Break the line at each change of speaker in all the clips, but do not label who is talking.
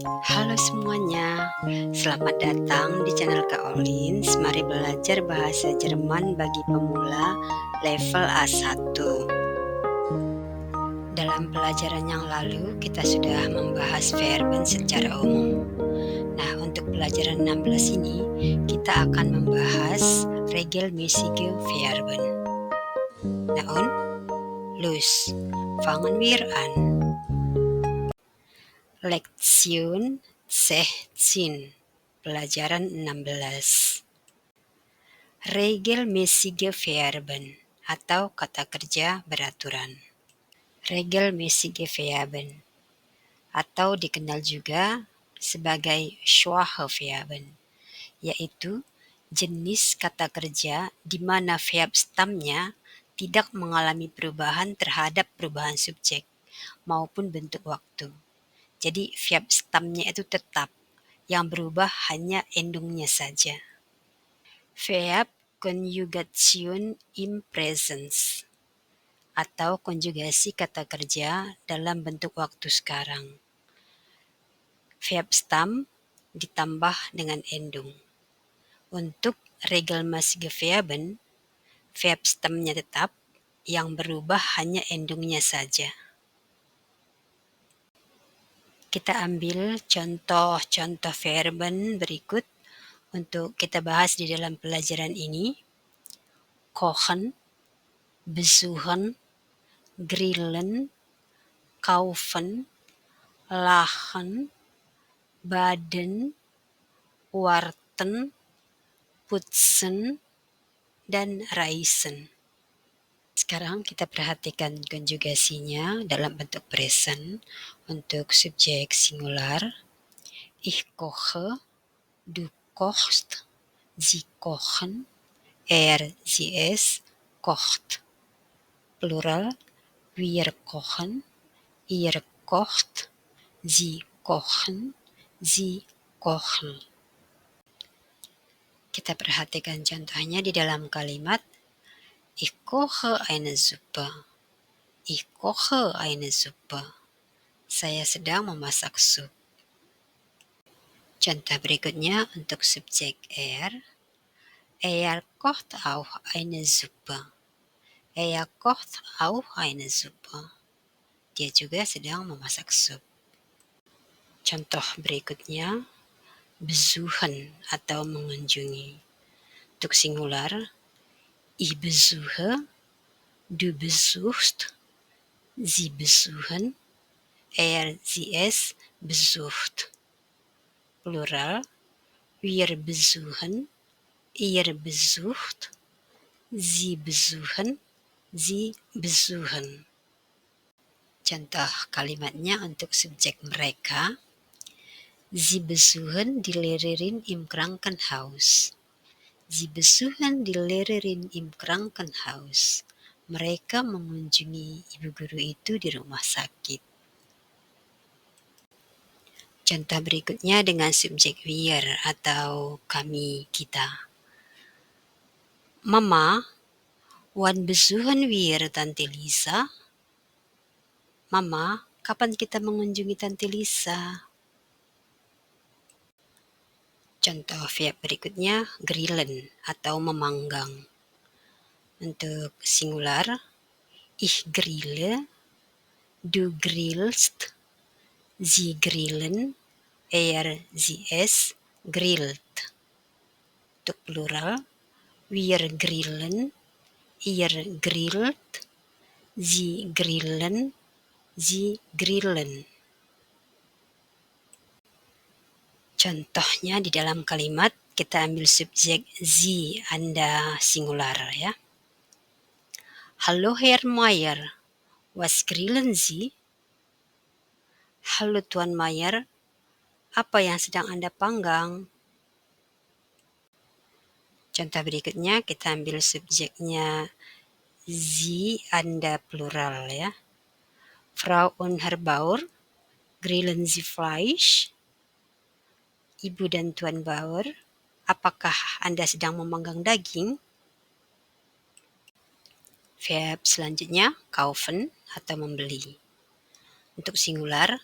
Halo semuanya, selamat datang di channel Kak Olins. Mari belajar bahasa Jerman bagi pemula level A1. Dalam pelajaran yang lalu, kita sudah membahas verben secara umum. Nah, untuk pelajaran 16 ini, kita akan membahas regelmäßige Verben. Nah, los, fangen wir an. Lektion 16, pelajaran 16. Regelmäßige Verben atau kata kerja beraturan. Regelmäßige Verben atau dikenal juga sebagai schwache Verben, yaitu jenis kata kerja di mana verb stamnya tidak mengalami perubahan terhadap perubahan subjek maupun bentuk waktu. Jadi verb stamnya itu tetap, yang berubah hanya endungnya saja. Verb Konjugation im Presens atau konjugasi kata kerja dalam bentuk waktu sekarang. Verb stam ditambah dengan endung. Untuk regelmäßige Verben, verb stamnya tetap, yang berubah hanya endungnya saja. Kita ambil contoh-contoh verben berikut untuk kita bahas di dalam pelajaran ini. Kochen, besuchen, grillen, kaufen, lachen, baden, warten, putzen, dan reisen. Sekarang kita perhatikan konjugasinya dalam bentuk present. Untuk subjek singular, ich koche, du kochst, sie kochen, sie es kocht. Plural, wir kochen, ihr kocht, sie kochen, sie kochen. Kita perhatikan contohnya di dalam kalimat ich koche eine Suppe. Ich koche eine Suppe. Saya sedang memasak sup. Contoh berikutnya untuk subjek er kocht auch eine Suppe. Er kocht auch eine Suppe. Dia juga sedang memasak sup. Contoh berikutnya, besuchen atau mengunjungi. Untuk singular, ich besuche, du besuchst, sie besuchen, sie es besucht. Plural, wir besuchen, ihr besucht, sie besuchen, sie besuchen. Contoh kalimatnya untuk subjek mereka, sie besuchen die Lehrerin im Krankenhaus. Sie besuchen die Lehrerin im Krankenhaus. Mereka mengunjungi ibu guru itu di rumah sakit. Contoh berikutnya dengan subjek wir atau kami, kita. Mama, wann besuchen wir Tante Lisa? Mama, kapan kita mengunjungi Tante Lisa? Contoh verb berikutnya, grillen atau memanggang. Untuk singular, ich grille, du grillst, sie grillen, sie es grillt. Untuk plural, wir grillen, ihr grillt, sie grillen, sie grillen. Contohnya di dalam kalimat kita ambil subjek sie, Anda singular ya. Hallo Herr Mayer, was grillen Sie? Halo Tuan Mayer, apa yang sedang Anda panggang? Contoh berikutnya kita ambil subjeknya sie, Anda plural ya. Frau und Herr Bauer, grillen Sie Fleisch? Ibu dan Tuan Bauer, apakah Anda sedang memanggang daging? Verb selanjutnya, kaufen atau membeli. Untuk singular,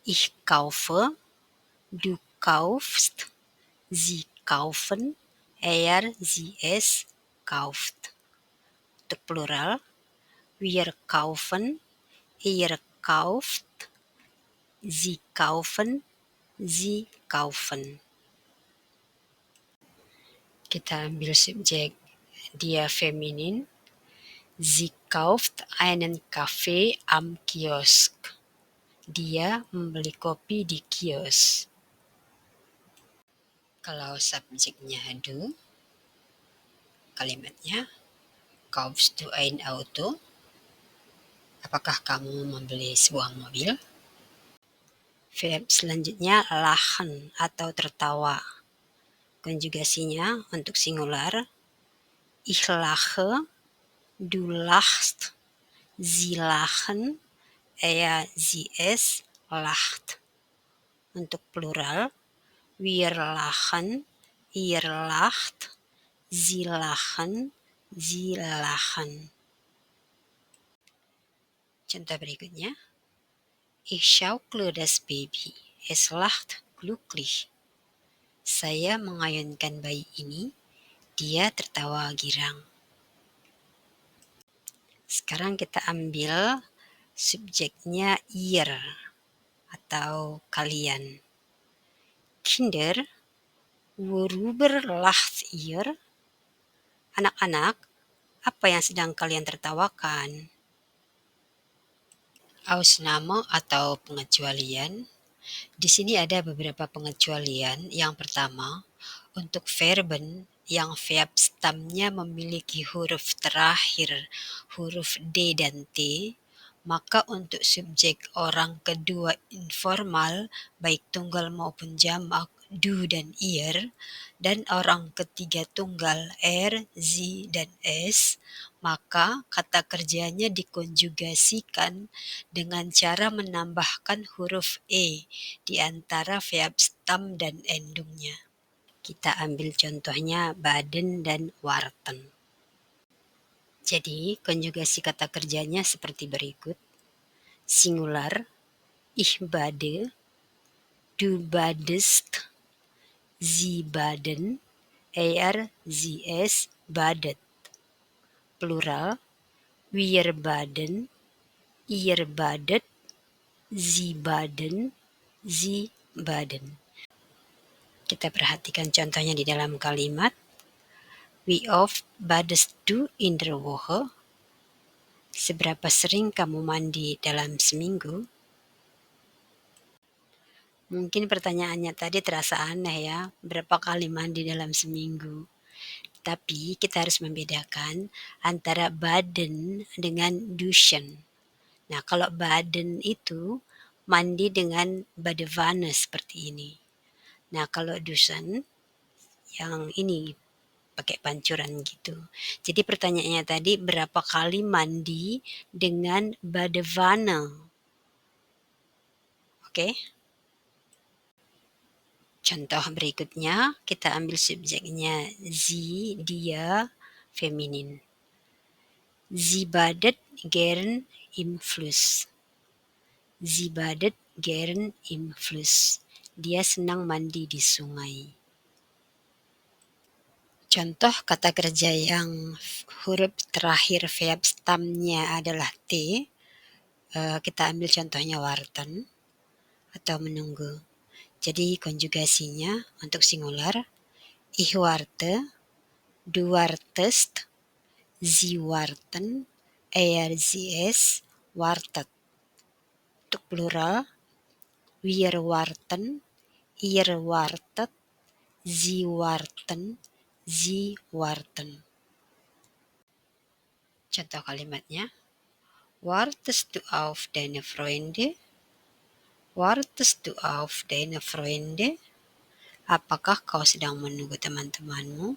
ich kaufe, Du kaufst, sie kaufen, er, sie, es kauft. Untuk plural, wir kaufen, ihr kauft, sie kaufen, sie kaufen. Kita ambil subjek dia feminin. Sie kauft einen Kaffee am Kiosk. Dia membeli kopi di kios. Kalau subjeknya du, kalimatnya kaufst du ein Auto? Apakah kamu membeli sebuah mobil? Verb selanjutnya lachen atau tertawa. Konjugasinya untuk singular, ich lache, du lachst, sie lachen, er, sie, es lacht. Untuk plural, wir lachen, ihr lacht, sie lachen, sie lachen. Contoh berikutnya, ich schaukle das Baby, es lacht glücklich. Saya mengayunkan bayi ini, dia tertawa girang. Sekarang kita ambil subjeknya ihr atau kalian. Kinder, worüber lacht ihr? Anak-anak, apa yang sedang kalian tertawakan? Ausnahme atau pengecualian. Di sini ada beberapa pengecualian. Yang pertama, untuk verben yang verb stamnya memiliki huruf terakhir huruf D dan T, maka untuk subjek orang kedua informal, baik tunggal maupun jamak, du dan ihr, dan orang ketiga tunggal er, sie, dan es, maka kata kerjanya dikonjugasikan dengan cara menambahkan huruf E di antara verb stam dan endungnya. Kita ambil contohnya baden dan warten. Jadi, konjugasi kata kerjanya seperti berikut. Singular, ich bade, du badest, sie baden, er, sie, es badet. Plural, wir baden, ihr badet, sie baden, sie baden. Kita perhatikan contohnya di dalam kalimat. Wie oft badest du in der Woche? Seberapa sering kamu mandi dalam seminggu? Mungkin pertanyaannya tadi terasa aneh ya, berapa kali mandi dalam seminggu? Tapi kita harus membedakan antara baden dengan duschen. Nah, kalau baden itu mandi dengan badewanne seperti ini. Nah, kalau duschen yang ini pakai pancuran gitu. Jadi pertanyaannya tadi berapa kali mandi dengan badewanne? Oke. Contoh berikutnya kita ambil subjeknya sie, dia, feminin. Sie badet gern im Fluss. Sie badet gern im Fluss. Dia senang mandi di sungai. Contoh kata kerja yang huruf terakhir verb stamnya adalah T. Kita ambil contohnya warten atau menunggu. Jadi konjugasinya untuk singular, ich warte, du wartest, sie warten, er, sie, es wartet. Untuk plural, wir warten, ihr wartet, sie warten, sie warten. Contoh kalimatnya, wartest du auf deine Freunde? Wartest du auf deine Freunde? Apakah kau sedang menunggu teman-temanmu?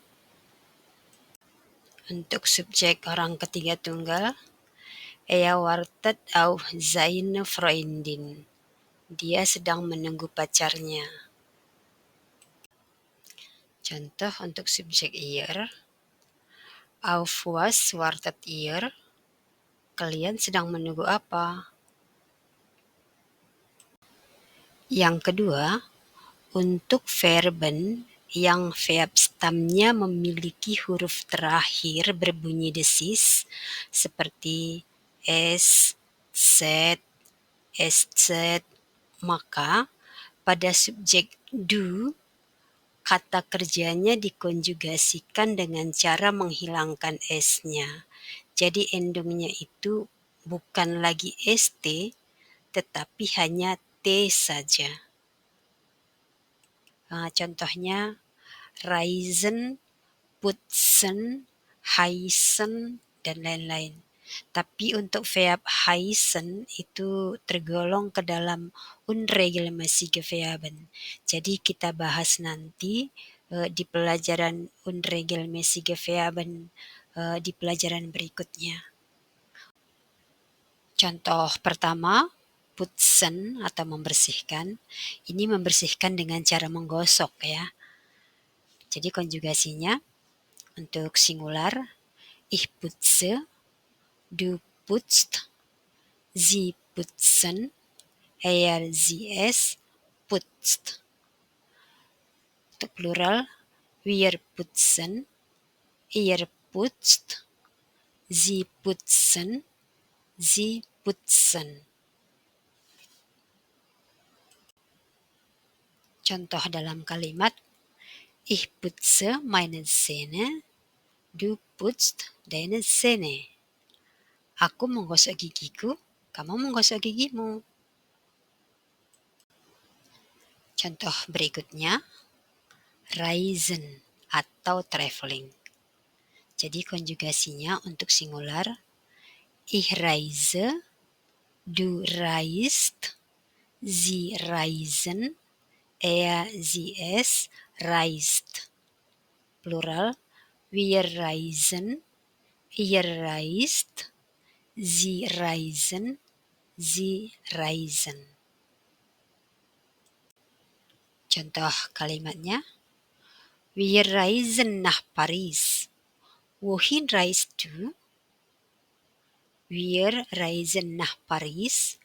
Untuk subjek orang ketiga tunggal, er wartet auf seine Freundin. Dia sedang menunggu pacarnya. Contoh untuk subjek ihr, auf was wartet ihr? Kalian sedang menunggu apa? Yang kedua, Untuk verben yang verb stamnya memiliki huruf terakhir berbunyi desis seperti S, Z, SZ, maka pada subjek do kata kerjanya dikonjugasikan dengan cara menghilangkan S-nya. Jadi endingnya itu bukan lagi ST, tetapi hanya T saja. Contohnya Reisen, putzen, heißen, dan lain-lain. Tapi untuk verb heißen itu tergolong ke dalam unregelmäßige Verben. Jadi kita bahas nanti di pelajaran unregelmäßige Verben di pelajaran berikutnya. Contoh pertama, putzen atau membersihkan. Ini membersihkan dengan cara menggosok ya. Jadi konjugasinya untuk singular, ich putze, du putzt, sie putzen, er, sie, es putzt. Untuk plural, wir putzen, ihr putzt, sie putzen, sie putzen. Contoh dalam kalimat, ich putze meine Zähne, du putzt deine Zähne. Aku menggosok gigiku, kamu menggosok gigimu. Contoh berikutnya, reisen atau traveling. Jadi konjugasinya untuk singular, ich reise, du reist, sie reisen, er, sie, es reist. Plural, wir reisen, ihr reist, sie reisen, sie reisen. Contoh kalimatnya, wir reisen nach Paris. Wohin reist du? Wir reisen nach Paris.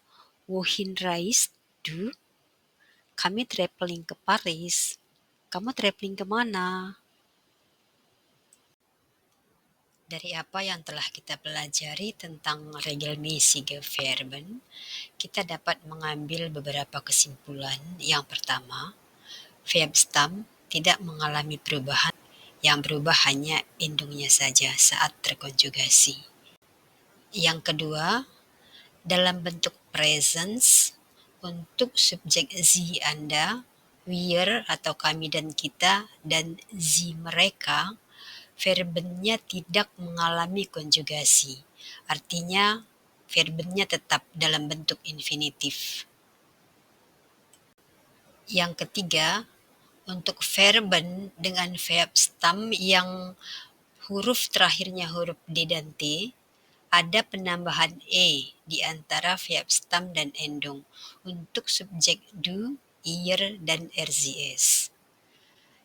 Wohin reist du? Kami traveling ke Paris. Kamu traveling kemana? Dari apa yang telah kita pelajari tentang regelmäßige Verben, kita dapat mengambil beberapa kesimpulan. Yang pertama, verb stam tidak mengalami perubahan, yang berubah hanya endingnya saja saat terkonjugasi. Yang kedua, dalam bentuk presence, untuk subjek sie Anda, wir atau kami dan kita, dan sie mereka, verbennya tidak mengalami konjugasi. Artinya verbennya tetap dalam bentuk infinitif. Yang ketiga, untuk verben dengan verb stam yang huruf terakhirnya huruf D dan T, ada penambahan E di antara verb stam dan endung untuk subjek du, ihr, dan RZS.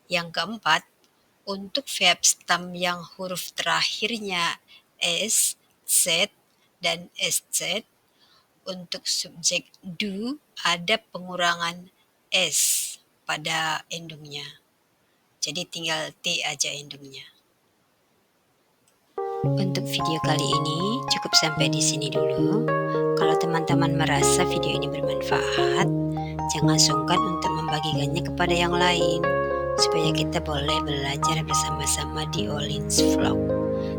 Yang keempat, untuk verb stam yang huruf terakhirnya S, Z, dan SZ, untuk subjek do ada pengurangan S pada endungnya. Jadi tinggal T aja endungnya. Untuk video kali ini cukup sampai di sini dulu. Kalau teman-teman merasa video ini bermanfaat, jangan sungkan untuk membagikannya kepada yang lain, supaya kita boleh belajar bersama-sama di Olin's Vlog.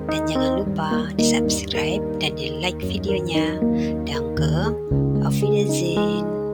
Dan jangan lupa di subscribe dan di like videonya. Danke, auf Wiedersehen.